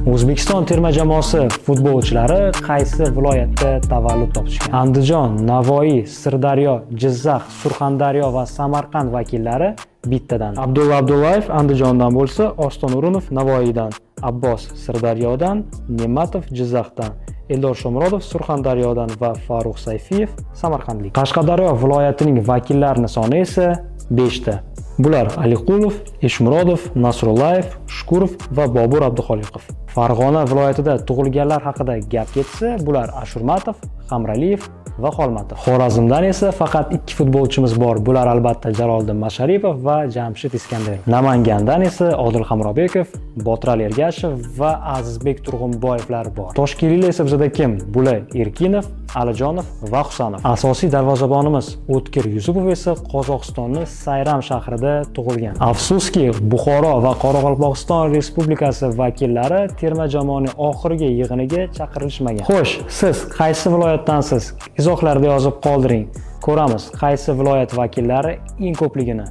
O'zbekiston terma jamoasi futbolchilari qaysi viloyatda tavallud topishgan? Andijon, Navoiy, Sirdaryo, Jizzax, Surxondaryo va Samarqand vakillari bittadan. Abdulla Abdullayev Andijondan bo'lsa, Oston O'runov Navoiydan, Abbos Sirdaryodan, Ne'matov Jizzaxdan, Eldor Shomurodov Surxondaryodan va Farruh Sayfiyev Samarqandlik. Qashqadaryo viloyatining vakillarini soni esa 5 ta. Bular Aliqulov, Eshmurodov, Nasrullayev, Shukurov va Bobur Abduxoliqov. Farg'ona viloyatida tug'ilganlar haqida gap ketsa, bular Ashurmatov, Hamraliyev va Xolmatov. Xorazmdan esa faqat 2 futbolchimiz bor. Bular albatta Jaloliddin Masharipov va Jamshid Iskandarov. Namangandan esa Odil Hamrobekov, Botral Ergashev va Azizbek Turg'unboyevlar bor. Toshkentliklar esa bizda kim? Bular Erkinov, Alijonov va Husanov. Asosiy darvozabonimiz O'tkir Yusupov esa Qozog'istonning Sayram shahrida tug'ilgan. Afsuski, Buxoro va Qoraqalpog'iston Respublikasi vakillari terma jamoaning oxirgi yig'iniga chaqirilishmagan. Xo'sh, siz qaysi viloyatdansiz? Izohlarda yozib qoldiring. Ko'ramiz, qaysi viloyat vakillari eng ko'pligini.